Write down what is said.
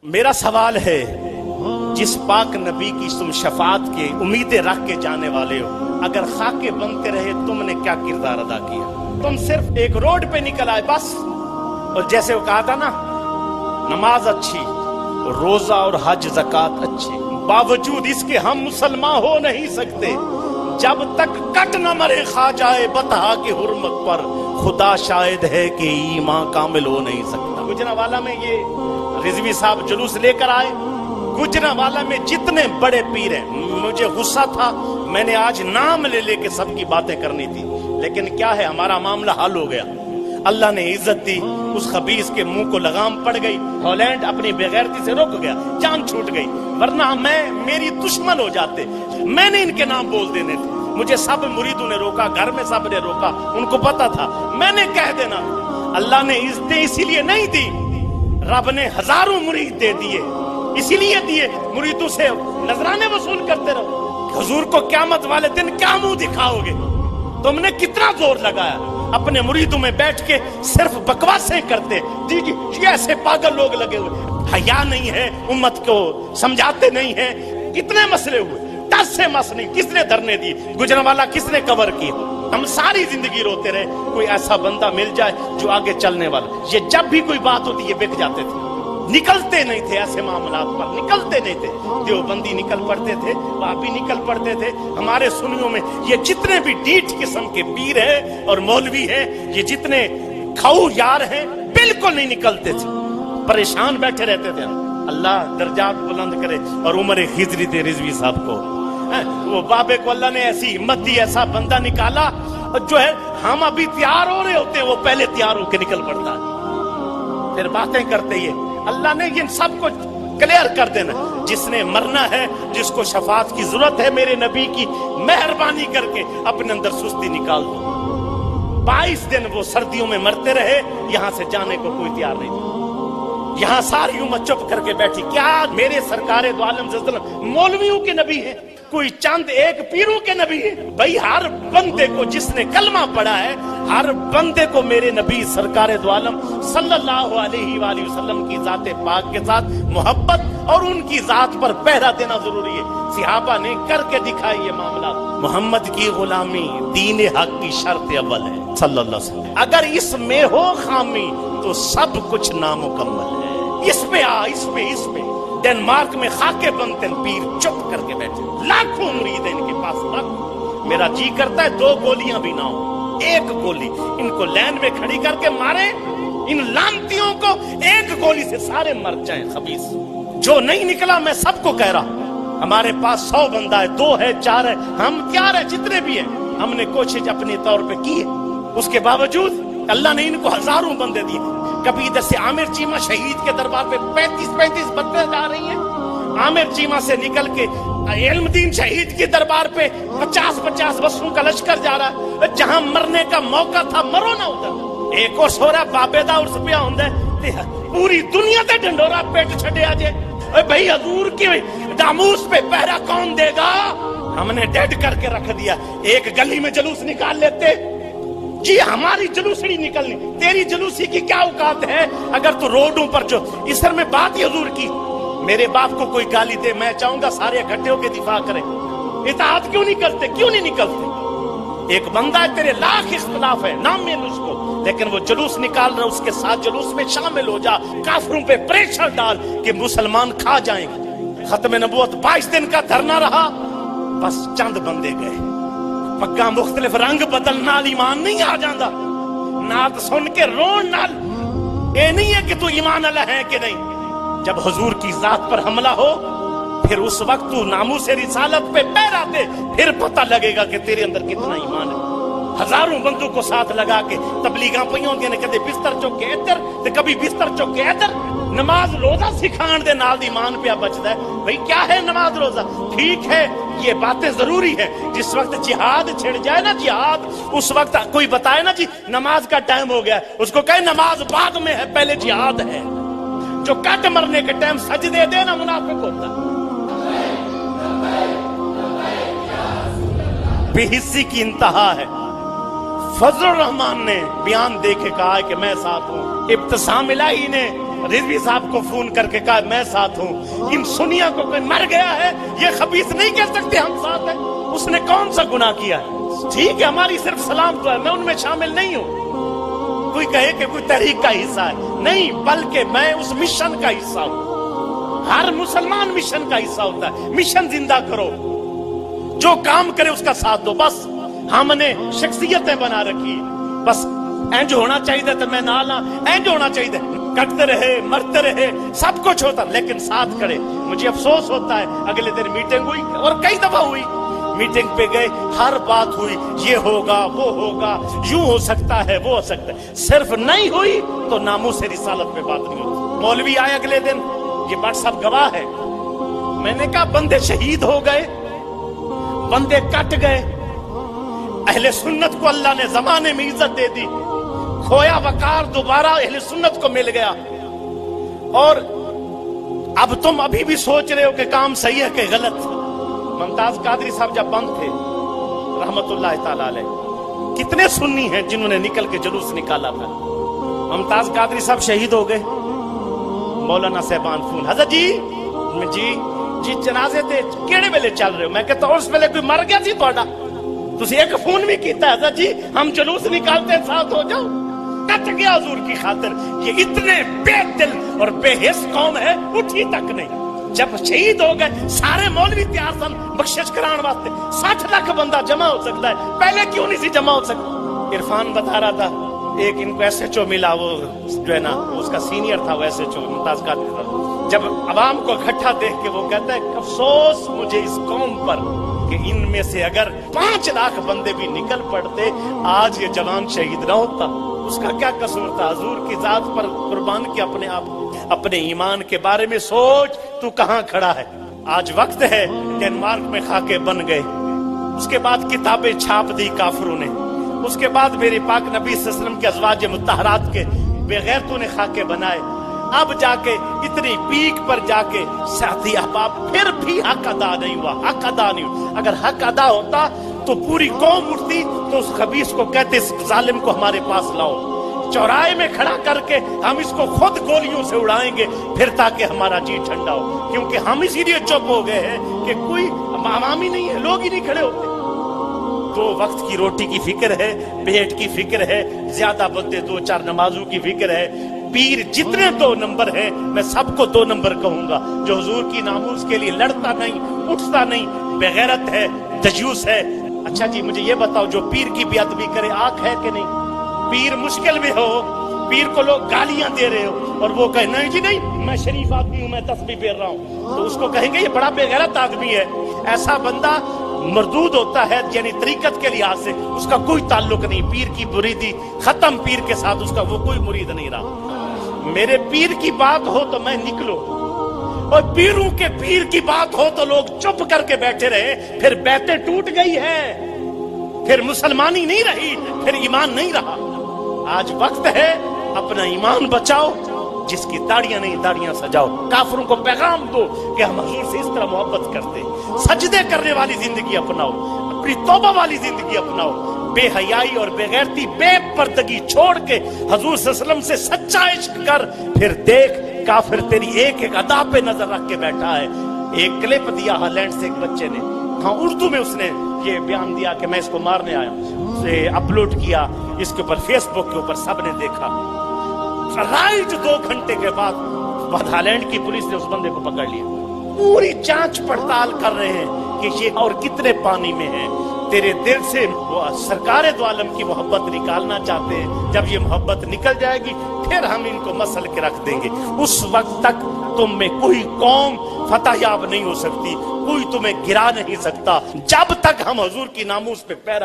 मेरा सवाल है, जिस पाक नबी की तुम शफात के उम्मीदें रख के जाने वाले हो, अगर खाके बनते रहे तुमने क्या किरदार अदा किया? तुम सिर्फ एक रोड पे निकल आए बस। और जैसे वो कहा था ना, नमाज अच्छी, रोजा और हज ज़कात अच्छी, बावजूद इसके हम मुसलमान हो नहीं सकते जब तक कट न मरे खा जाए बतहा की हुर्मत पर, खुदा शायद है कि ईमान कामिल हो नहीं सकता। गुजरांवाला में ये रिजवी साहब जुलूस लेकर आए। गुजरांवाला में जितने बड़े पीर हैं, मुझे गुस्सा था, मैंने आज नाम ले लेके सबकी बातें करनी थी, लेकिन क्या है, हमारा मामला हल हो गया। अल्लाह ने इज्जत दी, उस खबीस के मुंह को लगाम पड़ गई, हॉलैंड अपनी बेगैरती से रुक गया, जान छूट गई, वरना मेरी दुश्मन हो जाते। मैंने इनके नाम बोल देने थे, मुझे सब मुरीदों ने रोका, घर में सब ने रोका, उनको पता था, मैंने कह देना था। अल्लाह ने इज्जतें इसीलिए नहीं दी, रब ने हजारों मुरीद दे दिए, इसीलिए दिए मुरीदों से नजराने वसूल करते रहो। हुजूर को क़यामत वाले दिन क्या मुंह दिखाओगे? तुमने कितना जोर लगाया, अपने मुरीदों में बैठ के सिर्फ बकवासें करते, जी ऐसे पागल लोग लगे हुए, हया नहीं है, उम्मत को समझाते नहीं है। कितने मसले हुए, 10 से मस नहीं, किसने धरने दी, गुजरांवाला किसने कवर किया? हम सारी जिंदगी रोते रहे, कोई ऐसा बंदा मिल जाए जो आगे चलने वाला। ये जब भी कोई बात होती है बिक जाते थे, निकलते नहीं थे, ऐसे मामलात पर निकलते नहीं थे। देवबंदी निकल पड़ते थे, वापी निकल पड़ते थे। हमारे सुनियों में ये जितने भी डीठ किस्म के पीर हैं और मौलवी हैं, ये जितने खाऊ यार हैं, बिल्कुल नहीं निकलते थे, परेशान बैठे रहते थे। अल्लाह दर्जात बुलंद करे। और उमर खिजरी थे रिजवी साहब को, वो बाबे को अल्लाह ने ऐसी हिम्मत दी, ऐसा बंदा निकाला जो है, हम अभी तैयार हो रहे होते हैं, वो पहले तैयार होकर निकल पड़ता है, फिर बातें करते ही। अल्लाह ने इन सब को क्लियर कर देना। जिसने मरना है, जिसको शफात की जरूरत है मेरे नबी की, मेहरबानी करके अपने अंदर सुस्ती निकाल दो। 22 दिन वो सर्दियों में मरते रहे, यहां से जाने को कोई तैयार नहीं था। यहां सारी उम्मत चुप करके बैठी। क्या मेरे सरकारे दो आलम सल्लल्लाहु मौलवियों के नबी है, कोई चंद एक पीरों के नबी है? भाई हर बंदे को, जिसने कलमा पढ़ा है, हर बंदे को मेरे नबी सरकारे दो आलम सल्लल्लाहु अलैहि वसल्लम की जाते पाक के साथ मोहब्बत और उनकी जात पर पहरा देना जरूरी है। सिहाबा ने करके दिखाई ये मामला। मोहम्मद की गुलामी दीन हक की शर्त अव्वल है सल्लल्लाहु अलैहि वसल्लम। अगर इसमें हो खामी तो सब कुछ नामुकम्मल है। इस पे डेनमार्क में खाके बनते पीर चुप करके बैठे, लाखों मुरीद है इनके पास, लाखों। मेरा जी करता है 2 गोलियां भी ना हो, 1 गोली इनको लाइन में खड़ी करके मारे, इन लानतियों को 1 गोली से सारे मर जाएं खबीस। जो नहीं निकला, मैं सबको कह रहा हूं, हमारे पास 100 बंदा है, 2 है, 4 है, हम तैयार है, जितने भी है। हमने कोशिश अपने तौर पे की है, उसके बावजूद अल्लाह ने इनको हजारों बंदे दिए। कभी इधर से आमिर चीमा शहीद के दरबार पे 35 बंदे जा रही हैं, आमिर चीमा से निकल के इल्मुद्दीन शहीद के दरबार पे 50 बसों का लश्कर जा रहा है। जहां मरने का मौका था, मरो ना उधर। एक और सोरा बाबेदा उर्स पे आंदा है, पूरी दुनिया ते ढंडोरा पेट छड़े आजे। भाई हजूर के दामूस पे पहरा कौन देगा? हमने डेड करके रख दिया। एक गली में जुलूस निकाल लेते जी, हमारी जुलूसड़ी निकलनी, तेरी जुलूसी की क्या औकात है? अगर तू रोडों पर जो इस तरह में बात ही हुजूर की, मेरे बाप को कोई गाली दे, मैं चाहूंगा सारे इकट्ठे होकर दिफा करें। इताअत क्यों नहीं करते, क्यों नहीं निकलते? एक बंदा है, तेरे लाख इख्तिलाफ है, नाम मिल उसको, लेकिन वो जुलूस निकाल रहा, उसके साथ जुलूस में शामिल हो जा, काफिरों पे प्रेशर डाल कि मुसलमान खा जाएंगे। खत्म नबूवत 22 दिन का धरना रहा, बस चंद बंदे गए। पग्गा मुख्तलिफ रंग बदल नाल ईमान नहीं आ जाता। नात सुन के रोन नाल ये नहीं है कि तू ईमान वाला है कि नहीं। जब हुजूर की जात पर हमला हो, फिर उस वक्त तू नामूस रिसालत पे पहरा दे, फिर पता लगेगा कि तेरे अंदर कितना ईमान है। हजारों बंदों को साथ लगा के तबलीगां पईयां होंदियां ने, कदे बिस्तर चुक के इधर ते कभी बिस्तर चुक के इधर। नमाज रोजा सिखाण दे नाल ईमान पे बचदा है। भाई क्या है नमाज रोजा? ठीक है, ये बातें जरूरी है। जिस वक्त जिहाद छिड़ जाए ना, जिहाद, उस वक्त कोई बताए ना जी नमाज का टाइम हो गया, उसको कहे नमाज बाद में है, पहले जिहाद है। जो कट मरने के टाइम सजदे दे ना, मुनाफिक होता। बेहिस्सी की इंतहा है। फजल रहमान ने बयान दे के कहा है कि मैं साथ हूं। इब्तिसाम इलाही ने रिजवी साहब को फोन करके कहा मैं साथ हूँ, इन सुनिया को कोई मर गया है, ये खबीस नहीं कह सकते हम साथ हैं। उसने कौन सा गुनाह किया है? ठीक है हमारी सिर्फ सलाम तो है, मैं उनमें शामिल नहीं हूँ। कोई कहे कि कोई तहरीक का हिस्सा है, नहीं, बल्कि मैं उस मिशन का हिस्सा हूँ। हर मुसलमान मिशन का हिस्सा होता है। मिशन जिंदा करो, जो काम करे उसका साथ दो। बस हमने शख्सियतें बना रखी, बस इंज होना चाहिए तो मैं ना इंज होना चाहिए, कटते रहे मरते रहे सब कुछ होता, लेकिन साथ खड़े। मुझे अफसोस होता है, अगले दिन मीटिंग हुई और कई दफा हुई, मीटिंग पे गए, हर बात हुई, ये होगा वो होगा, यूं हो सकता है वो हो सकता है, सिर्फ नहीं हुई तो नामों से रिसालत पे बात नहीं होती। मौलवी आए अगले दिन, ये बात सब गवाह है, मैंने कहा बंदे शहीद हो गए, बंदे कट गए, अहले सुन्नत को अल्लाह ने जमाने में इज्जत दे दी, खोया वकार दोबारा अहले सुन्नत को मिल गया। और अब तुम अभी भी सोच रहे हो कि काम सही है कि गलत। मुमताज कादरी साहब जब बंद थे रहमतुल्लाह ताला अलैह, कितने सुन्नी हैं जिन्होंने निकल के जुलूस निकाला था। मुमताज कादरी साहब शहीद हो गए, मौलाना साहबान फोन, हजरत जी जी जनाजे ते केड़े वेले चल रहे हो? मैं कहता उस वेले कोई मर गया सी तुहाडा, तुसी एक फोन भी कीता, हजरत जी हम जुलूस निकालते हैं, साथ हो जाओ। कट गया हुजूर की खातिर। ये इतने बेदिल और बेहिस कौम है, उठी तक नहीं। जब शहीद हो गए सारे मौलवी तैयार सन बख्शिश कराने वास्ते, 60 लाख बंदा जमा हो सकता है, पहले क्यों नहीं सी जमा हो सकता? इरफान बता रहा था, एक इनको SHO मिला, वो जो है ना उसका सीनियर था, वो SHO मुमताज कादरी था। जब अवाम को इकट्ठा देख के वो कहता है अफसोस मुझे इस कौम पर कि इनमें से अगर 5 लाख बंदे भी निकल पड़ते आज ये जवान शहीद ना होता। उसका क्या कसूर था? हुजूर की जात पर कुर्बान किया अपने आप। अपने ईमान के बारे में सोच, तू कहां खड़ा है। आज वक्त है, डेनमार्क में खाके बन गए, उसके बाद किताबें छाप दी काफिरों ने, उसके बाद मेरे पाक नबी सल्लल्लाहु अलैहि वसल्लम के अज़वाज मुत्तहरात के बेगैरतों ने खाके बनाए। अब जाके इतनी पीक पर जाके साथी अहबाब फिर भी हक अदा नहीं हुआ, हक अदा नहीं हुआ। अगर हक अदा होता तो पूरी कौम उठती, तो उस खबीस को कहते इस जालिम को हमारे पास लाओ, चौराहे में खड़ा करके हम इसको खुद गोलियों से उड़ाएंगे, फिर ताकि हमारा जी ठंडा हो। क्योंकि हम इसीलिए चुप हो गए हैं कि कोई आवाम ही नहीं है, लोग ही नहीं खड़े होते। तो वक्त की रोटी की फिक्र है, पेट की फिक्र है, ज्यादा बंदे 2-4 नमाजों की फिक्र है। पीर जितने 2 नंबर है, मैं सबको 2 नंबर कहूंगा। जो हुजूर की नामूस के लिए लड़ता नहीं, उठता नहीं, बेगैरत है, दजूस है। अच्छा जी मुझे ये बताओ, जो पीर की बेअदबी करे आंख है कि नहीं? पीर मुश्किल में हो, पीर को लोग गालियां दे रहे हो और वो कहे नहीं जी नहीं मैं शरीफ आदमी हूं, मैं तस्बीह फेर रहा हूं, तो उसको कहेंगे ये बड़ा बेगैरत आदमी है। ऐसा बंदा मरदूद होता है, यानी तरीकत के लिहाज से उसका कोई ताल्लुक नहीं। पीर की मुरीदी खत्म, पीर के साथ उसका वो कोई मुरीद नहीं रहा। मेरे पीर की बात हो तो मैं निकलो, और पीरों के पीर की बात हो तो लोग चुप करके बैठे रहे, फिर बैतें टूट गई है, फिर मुसलमानी नहीं रही, फिर ईमान नहीं रहा। आज वक्त है अपना ईमान बचाओ, जिसकी दाढ़ियां नहीं दाढ़ियां सजाओ। काफिरों को पैगाम दो कि हम हुजूर से इस तरह मोहब्बत करते, सजदे करने वाली जिंदगी अपनाओ, अपनी तौबा वाली जिंदगी अपनाओ, बेहयाई और बेगैरती बेपर्दगी छोड़ के हुजूर सल्लल्लाहु अलैहि वसल्लम से सच्चा इश्क कर। फिर देख काफिर तेरी एक एक अदा पे नजर रख के बैठा है। एक क्लिप दिया हॉलैंड से एक बच्चे ने, हाँ उर्दू में उसने ये बयान दिया कि मैं इसको मारने आया, उसे अपलोड किया इसके ऊपर, फेसबुक के ऊपर, सबने देखा। राइट 2 घंटे के बाद हॉलैंड की पुलिस ने उस बंदे को पकड़ लिया। पूरी जांच पड़ताल कर रहे हैं कि ये और कितने पानी में है। तेरे दिल से वो सरकारे दो आलम की मोहब्बत निकालना चाहते हैं। जब ये मोहब्बत निकल जाएगी फिर हम इनको मसल के रख देंगे। उस वक्त तक तुम में कोई कौम फतहयाब नहीं हो सकती, कोई तुम्हें गिरा नहीं सकता, जब तक हम हुजूर की नामूस पे पैर